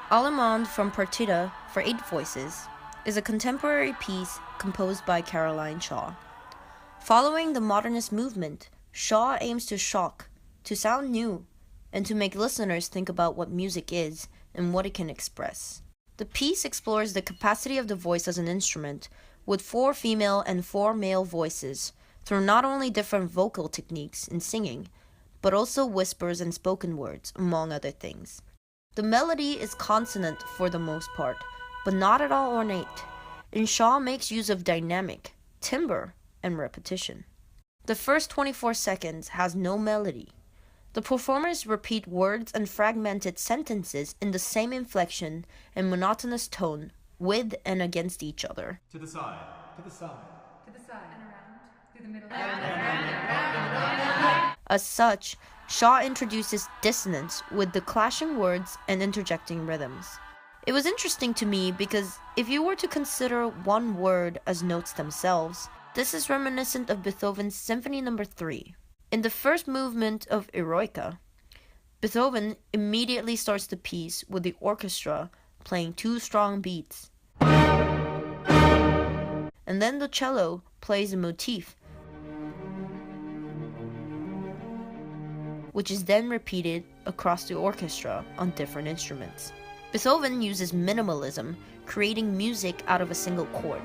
Allemande from Partita for 8 voices is a contemporary piece composed by Caroline Shaw. Following the modernist movement, Shaw aims to shock, to sound new, and to make listeners think about what music is and what it can express. The piece explores the capacity of the voice as an instrument, with 4 female and 4 male voices, through not only different vocal techniques in singing, but also whispers and spoken words, among other things. The melody is consonant for the most part, but not at all ornate, and Shaw makes use of dynamic, timbre, and repetition. The first 24 seconds has no melody. The performers repeat words and fragmented sentences in the same inflection and monotonous tone, with and against each other. To the side. To the side. To the side. And around. Through the middle. As such, Shaw introduces dissonance with the clashing words and interjecting rhythms. It was interesting to me because if you were to consider one word as notes themselves, this is reminiscent of Beethoven's Symphony No. 3. In the first movement of Eroica, Beethoven immediately starts the piece with the orchestra playing 2 strong beats. And then the cello plays a motif, which is then repeated across the orchestra on different instruments. Beethoven uses minimalism, creating music out of a single chord,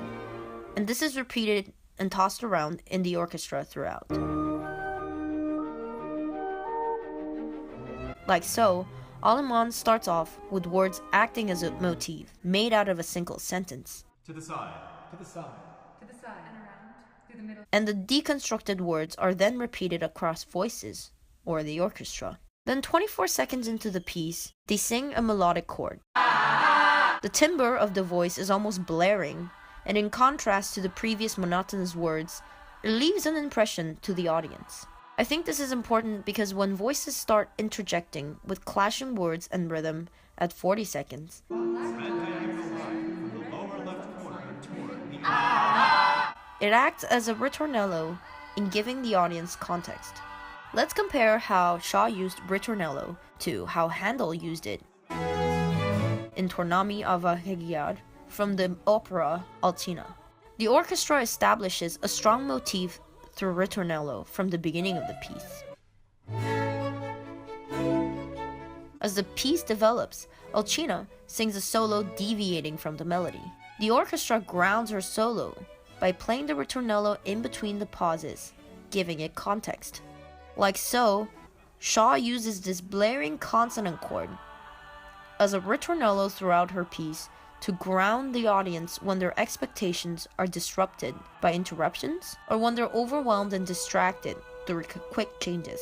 and this is repeated and tossed around in the orchestra throughout. Like so, Allemande starts off with words acting as a motif, made out of a single sentence. To the side. To the side. To the side. And around. Through the middle. And the deconstructed words are then repeated across voices, or the orchestra. Then 24 seconds into the piece, they sing a melodic chord. The timbre of the voice is almost blaring, and in contrast to the previous monotonous words, it leaves an impression to the audience. I think this is important because when voices start interjecting with clashing words and rhythm at 40 seconds, it acts as a ritornello in giving the audience context. Let's compare how Shaw used ritornello to how Handel used it in Tornami Ava Hegiad from the opera Alcina. The orchestra establishes a strong motif through ritornello from the beginning of the piece. As the piece develops, Alcina sings a solo deviating from the melody. The orchestra grounds her solo by playing the ritornello in between the pauses, giving it context. Like so, Shaw uses this blaring consonant chord as a ritornello throughout her piece to ground the audience when their expectations are disrupted by interruptions or when they're overwhelmed and distracted through quick changes.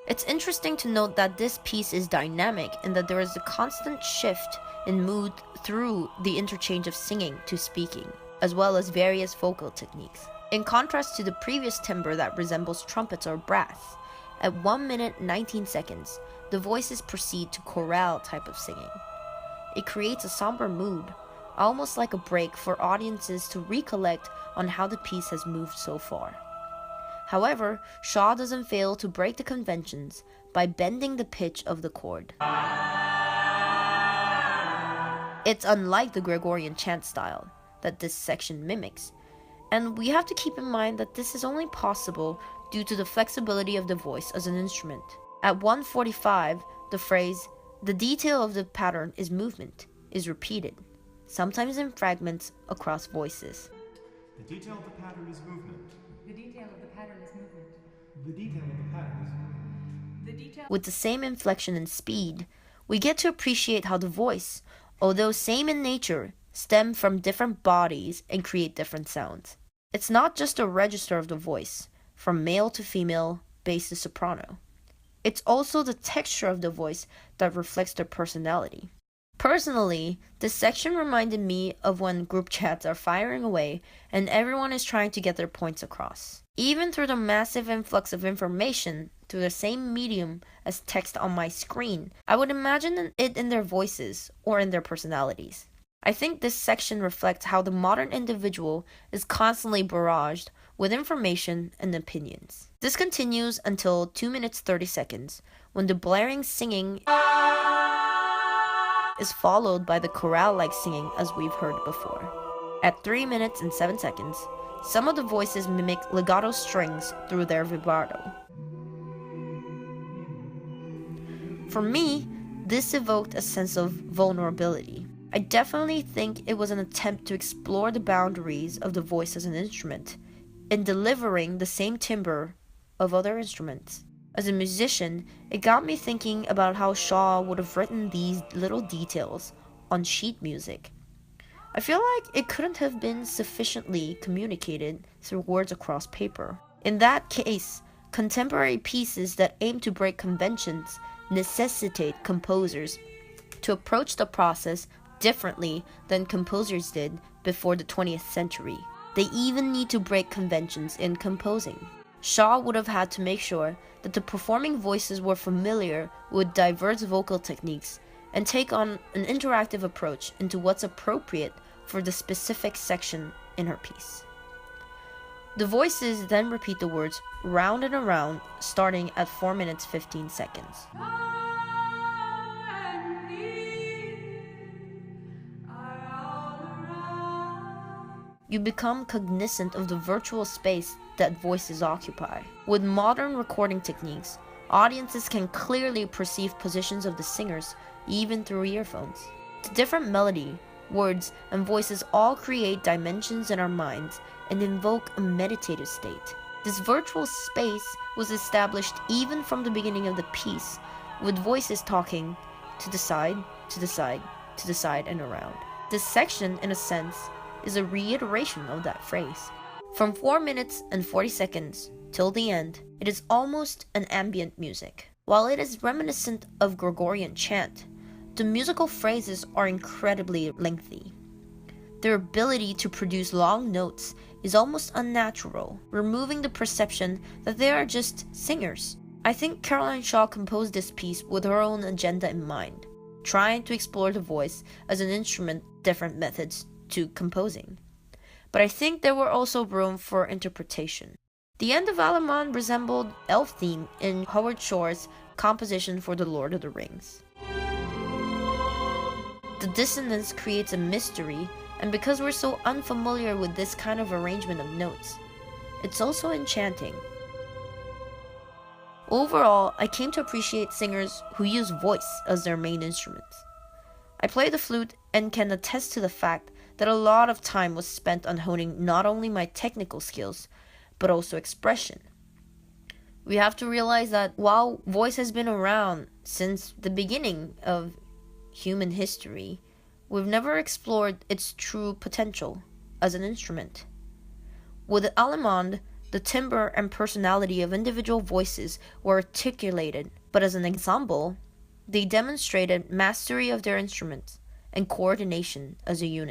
It's interesting to note that this piece is dynamic and that there is a constant shift in mood through the interchange of singing to speaking, as well as various vocal techniques. In contrast to the previous timbre that resembles trumpets or brass, at 1 minute 19 seconds, the voices proceed to chorale type of singing. It creates a somber mood, almost like a break for audiences to recollect on how the piece has moved so far. However, Shaw doesn't fail to break the conventions by bending the pitch of the chord. It's unlike the Gregorian chant style that this section mimics, and we have to keep in mind that this is only possible due to the flexibility of the voice as an instrument. At 1:45, the phrase, "the detail of the pattern is movement," is repeated, sometimes in fragments across voices. The detail of the pattern is movement. The detail of the pattern is movement. The detail of the pattern is movement. The detail. With the same inflection and speed, we get to appreciate how the voice, although same in nature, stem from different bodies and create different sounds. It's not just a register of the voice, from male to female, bass to soprano. It's also the texture of the voice that reflects their personality. Personally, this section reminded me of when group chats are firing away and everyone is trying to get their points across. Even through the massive influx of information through the same medium as text on my screen, I would imagine it in their voices or in their personalities. I think this section reflects how the modern individual is constantly barraged with information and opinions. This continues until 2 minutes 30 seconds, when the blaring singing is followed by the chorale-like singing as we've heard before. At 3 minutes and 7 seconds, some of the voices mimic legato strings through their vibrato. For me, this evoked a sense of vulnerability. I definitely think it was an attempt to explore the boundaries of the voice as an instrument, in delivering the same timbre of other instruments. As a musician, it got me thinking about how Shaw would have written these little details on sheet music. I feel like it couldn't have been sufficiently communicated through words across paper. In that case, contemporary pieces that aim to break conventions necessitate composers to approach the process differently than composers did before the 20th century. They even need to break conventions in composing. Shaw would have had to make sure that the performing voices were familiar with diverse vocal techniques and take on an interactive approach into what's appropriate for the specific section in her piece. The voices then repeat the words round and around, starting at 4 minutes 15 seconds. You become cognizant of the virtual space that voices occupy. With modern recording techniques, audiences can clearly perceive positions of the singers even through earphones. The different melody, words, and voices all create dimensions in our minds and invoke a meditative state. This virtual space was established even from the beginning of the piece, with voices talking to the side, to the side, to the side, and around. This section, in a sense, is a reiteration of that phrase. From 4 minutes and 40 seconds till the end, it is almost an ambient music. While it is reminiscent of Gregorian chant, the musical phrases are incredibly lengthy. Their ability to produce long notes is almost unnatural, removing the perception that they are just singers. I think Caroline Shaw composed this piece with her own agenda in mind, trying to explore the voice as an instrument, different methods to composing. But I think there were also room for interpretation. The end of Allemande resembled elf theme in Howard Shore's composition for The Lord of the Rings. The dissonance creates a mystery, and because we're so unfamiliar with this kind of arrangement of notes, it's also enchanting. Overall, I came to appreciate singers who use voice as their main instrument. I play the flute and can attest to the fact that a lot of time was spent on honing not only my technical skills, but also expression. We have to realize that while voice has been around since the beginning of human history, we've never explored its true potential as an instrument. With the Allemande, the timbre and personality of individual voices were articulated, but as an ensemble, they demonstrated mastery of their instruments and coordination as a unit.